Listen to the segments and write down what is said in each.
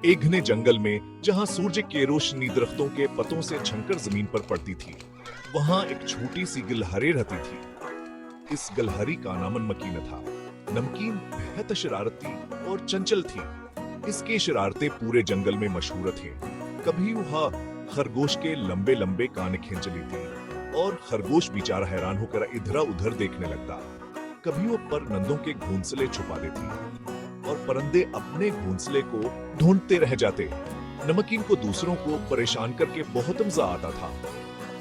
एक घने जंगल में जहां सूरज की रोशनी दरख्तों के पतों से छनकर जमीन पर पड़ती थी, वहां एक छोटी सी गिलहरी रहती थी। इस गिलहरी का नाम नमकीन था। नमकीन बेहद शरारती और चंचल थी। इसकी शरारतें पूरे जंगल में मशहूर थे। कभी वह खरगोश के लंबे लंबे कान खींच लेती और खरगोश बेचारा हैरान होकर इधर उधर देखने लगता। कभी वो परिंदों के घोंसले छुपा देती और परिंदे अपने घोंसले को ढूंढते रह जाते। नमकीन को दूसरों को परेशान करके बहुत मजा आता था।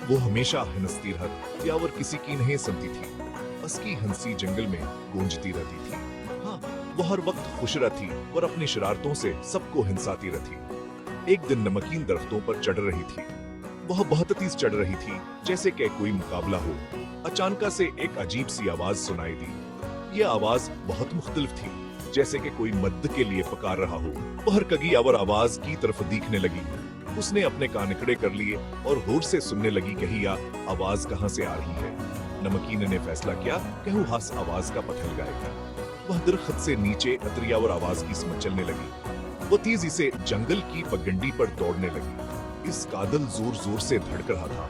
वो हमेशा हंसती रहती और किसी की नहीं सुनती थी। उसकी हंसी जंगल में गूंजती रहती थी। हाँ, वो हर वक्त खुश रहती और अपनी शरारतों से सबको हंसाती रहती। एक दिन नमकीन दरख्तों पर चढ़ रही थी। वह बहुत तेज चढ़ रही थी, जैसे कि कोई मुकाबला हो। अचानक से एक अजीब सी आवाज सुनाई दी। यह आवाज बहुत मुख्तलिफ थी, जैसे कि कोई मदद के लिए पुकार रहा हो। वह कगी और आवाज की तरफ देखने लगी। उसने अपने कान खड़े कर लिए और गौर से सुनने लगी कि यह आवाज कहां से आ रही है। नमकीन ने फैसला किया कि वो हास आवाज का पता लगाएगा। वह दरख्त से नीचे उतरी और आवाज की समझ चलने लगी। वो तेजी से जंगल की पगडंडी पर दौड़ने लगी। इसका दिल जोर जोर से धड़क रहा था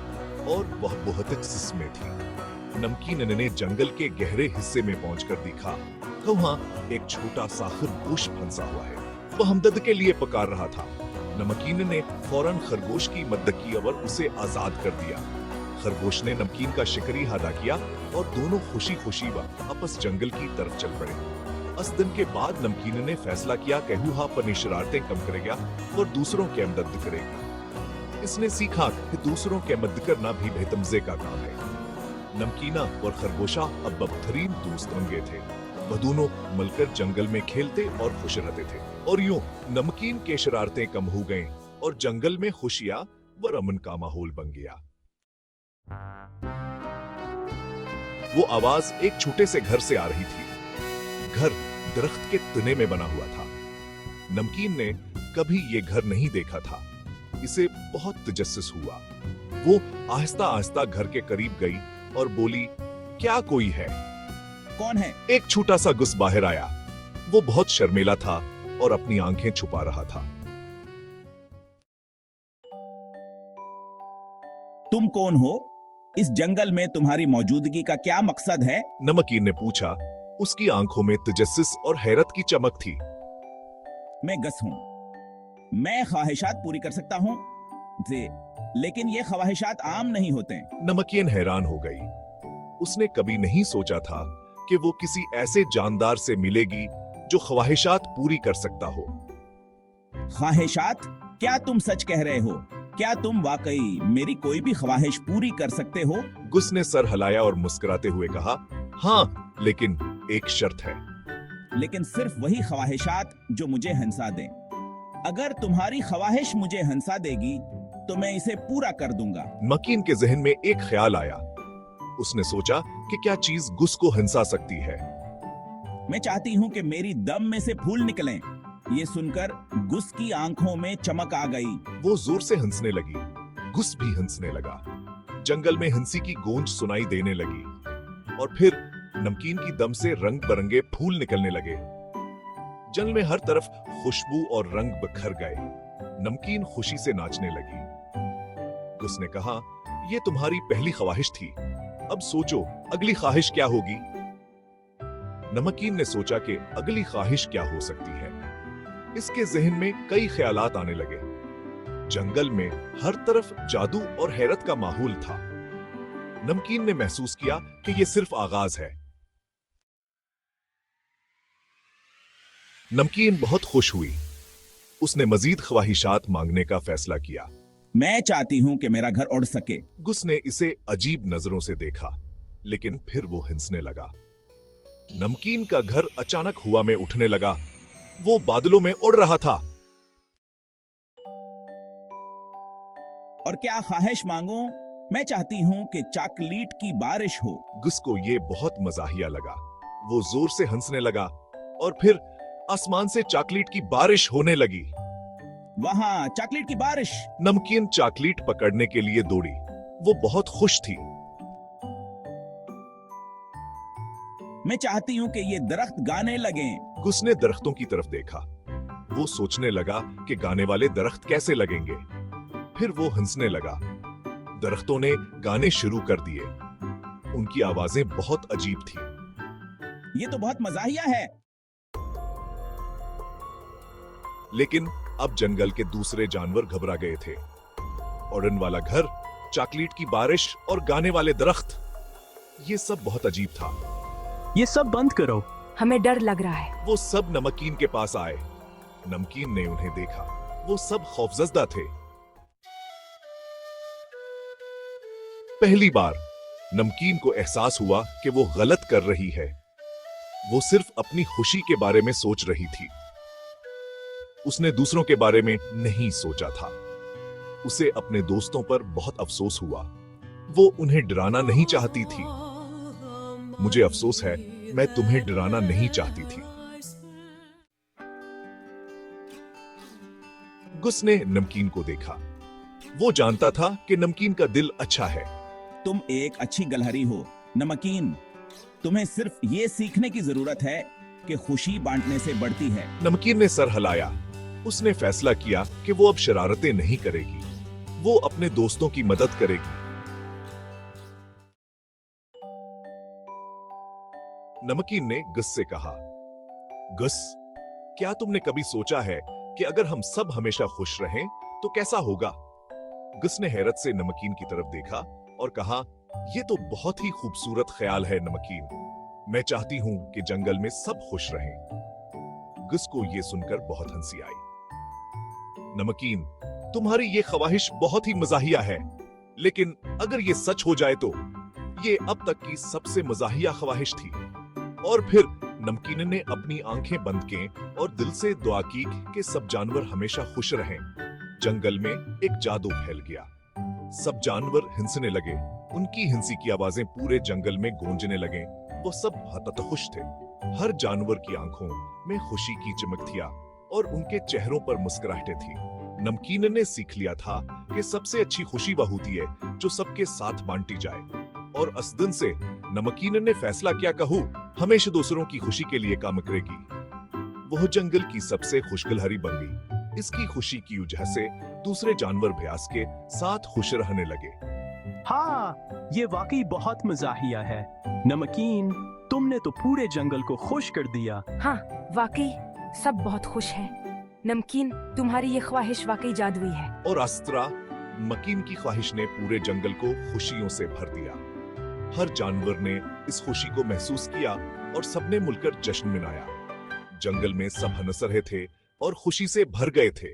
और वह बहुत एक्सिस में थी। नमकीन ने जंगल के गहरे हिस्से में पहुंचकर देखा तो वहां एक छोटा सा खरगोश फंसा हुआ है। वह हमदर्द के लिए पुकार रहा था। नमकीन ने फौरन खरगोश की मदद की और उसे आजाद कर दिया। खरगोश ने नमकीन का शिकरी अदा किया और दोनों खुशी खुशी वापस जंगल की तरफ चल पड़े। उस दिन के बाद नमकीन ने फैसला किया कि वह अपनी शरारतें कम करेगा और दूसरों की मदद करेगा। इसने सीखा कि दूसरों की मदद करना भी बेहतमजे का काम है। नमकीना और खरगोशा अब बदतरीन दोस्त बन गए थे। वह दोनों मिलकर जंगल में खेलते और खुश रहते थे। और यूं नमकीन के शरारतें कम हो गईं और जंगल में खुशियां व अमन का माहौल बन गया। वो आवाज एक छोटे से घर से आ रही थी। घर दरख्त के तने में बना हुआ था। नमकीन ने कभी ये घर नहीं देखा था। इसे बहुत तजस्सुस हुआ। वो आहिस्ता आहिस्ता घर के करीब गई और बोली, क्या कोई है? कौन है? एक छोटा सा गुस बाहर आया। वो बहुत शर्मीला था और अपनी आंखें छुपा रहा था। तुम कौन हो? इस जंगल में तुम्हारी मौजूदगी का क्या मकसद है? नमकीन ने पूछा। उसकी आंखों में तजस्सुस और हैरत की चमक थी। मैं गस हूं। मैं ख्वाहिशात पूरी कर सकता हूं लेकिन ये ख्वाहिशात आम नहीं होते। नमकीन हैरान हो गई। उसने कभी नहीं सोचा था कि वो किसी ऐसे जानदार से मिलेगी जो ख्वाहिशात पूरी कर सकता हो। ख्वाहिशात? क्या तुम सच कह रहे हो? क्या तुम वाकई मेरी कोई भी ख्वाहिश पूरी कर सकते हो? गुस ने सर हिलाया और मुस्कुराते हुए कहा, हाँ, लेकिन एक शर्त है। लेकिन सिर्फ वही ख्वाहिशात जो मुझे हंसा दें। अगर तुम्हारी ख्वाहिश मुझे हंसा देगी तो मैं इसे पूरा कर दूंगा। नमकीन के जहन में एक ख्याल आया। उसने सोचा कि क्या चीज गुस को हंसा सकती है। मैं चाहती हूँ कि मेरी दम में से फूल निकलें। ये सुनकर गुस की आंखों में चमक आ गई। वो जोर से हंसने लगी। गुस भी हंसने लगा। जंगल में हंसी की गूंज सुनाई देने लगी और फिर नमकीन की दम से रंग बिरंगे फूल निकलने लगे। जंगल में हर तरफ खुशबू और रंग बिखर गए। नमकीन खुशी से नाचने लगी। गुस ने कहा, यह तुम्हारी पहली ख्वाहिश थी। अब सोचो अगली ख्वाहिश क्या होगी? नमकीन ने सोचा कि अगली ख्वाहिश क्या हो सकती है। इसके जहन में कई ख्यालात आने लगे। जंगल में हर तरफ जादू और हैरत का माहौल था। नमकीन ने महसूस किया कि यह सिर्फ आगाज है। नमकीन बहुत खुश हुई। उसने मजीद ख्वाहिशात मांगने का फैसला किया। मैं चाहती हूँ कि मेरा घर उड़ सके। गुस ने इसे अजीब नजरों से देखा, लेकिन फिर वो हंसने लगा। नमकीन का घर अचानक हवा में उठने लगा। वो बादलों में उड़ रहा था। और क्या ख्वाहिश मांगूं? मैं चाहती हूँ कि चॉकलेट की बारिश हो। गुस को ये बहुत मजाहिया लगा। वो जोर से हंसने लगा और फिर आसमान से चॉकलेट की बारिश होने लगी। वहां चॉकलेट की बारिश। नमकीन चॉकलेट पकड़ने के लिए दौड़ी। वो बहुत खुश थी। मैं चाहती हूँ कि ये दरख्त गाने लगें। गुस ने दरख्तों की तरफ देखा। वो सोचने लगा कि गाने वाले दरख्त कैसे लगेंगे। फिर वो हंसने लगा। दरख्तों ने गाने शुरू कर दिए। उनकी आवाजें बहुत अजीब थी। ये तो बहुत मजाहिया है। लेकिन अब जंगल के दूसरे जानवर घबरा गए थे। उड़न वाला घर, चॉकलेट की बारिश और गाने वाले दरख्त, ये सब बहुत अजीब था। ये सब बंद करो। हमें डर लग रहा है। वो सब नमकीन के पास आए। नमकीन ने उन्हें देखा। वो सब खौफजदा थे। पहली बार नमकीन को एहसास हुआ कि वो गलत कर रही है। वो सिर्फ अपनी खुशी के बारे में सोच रही थी। उसने दूसरों के बारे में नहीं सोचा था। उसे अपने दोस्तों पर बहुत अफसोस हुआ। वो उन्हें डराना नहीं चाहती थी। मुझे अफसोस है, मैं तुम्हें डराना नहीं चाहती थी। गुस ने नमकीन को देखा। वो जानता था कि नमकीन का दिल अच्छा है। तुम एक अच्छी गलहरी हो नमकीन। तुम्हें सिर्फ ये सीखने की जरूरत है कि खुशी बांटने से बढ़ती है। नमकीन ने सर हिलाया। उसने फैसला किया कि वो अब शरारतें नहीं करेगी। वो अपने दोस्तों की मदद करेगी। नमकीन ने गुस से कहा, गुस, क्या तुमने कभी सोचा है कि अगर हम सब हमेशा खुश रहें तो कैसा होगा? गुस ने हैरत से नमकीन की तरफ देखा और कहा, यह तो बहुत ही खूबसूरत ख्याल है नमकीन। मैं चाहती हूं कि जंगल में सब खुश रहें। गुस को यह सुनकर बहुत हंसी आई। नमकीन, तुम्हारी ये ख्वाहिश बहुत ही मजाहिया है, लेकिन अगर ये सच हो जाए तो ये अब तक की सबसे मजाहिया ख्वाहिश थी। और फिर नमकीन ने अपनी आंखें बंद की और दिल से दुआ की कि सब जानवर हमेशा खुश रहें। जंगल में एक जादू फैल गया। सब जानवर हंसने लगे। उनकी हंसी की आवाजें पूरे जंगल में गूंजने लगे। वो सब बहुत खुश थे। हर जानवर की आंखों में खुशी की चमक थी और उनके चेहरों पर मुस्कुराहटें थी। नमकीन ने सीख लिया था कि सबसे अच्छी खुशी वह होती है जो सबके साथ बांटी जाए। और उस दिन से नमकीन ने फैसला किया कहूँ हमेशा दूसरों की खुशी के लिए काम करेगी। वह जंगल की सबसे खुशगलहरी बन गई। इसकी खुशी की वजह से दूसरे जानवर भी उसके साथ खुश रहने लगे। हाँ, ये वाकई बहुत मजाहिया है। नमकीन, तुमने तो पूरे जंगल को खुश कर दिया। हाँ, वाकई सब बहुत खुश हैं। नमकीन, तुम्हारी ये ख्वाहिश वाकई जादुई है। और अस्त्रा, मकीन की ख्वाहिश ने पूरे जंगल को खुशियों से भर दिया। हर जानवर ने इस खुशी को महसूस किया और सबने मिलकर जश्न मनाया। जंगल में सब हंस रहे थे और खुशी से भर गए थे।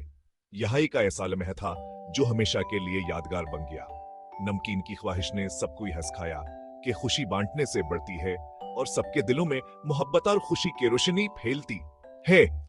यह एक ऐसा लम्हा था जो हमेशा के लिए यादगार बन गया। नमकीन की ख्वाहिश ने सबको हंस खाया कि खुशी बांटने से बढ़ती है और सबके दिलों में मोहब्बत और खुशी की रोशनी फैलती है।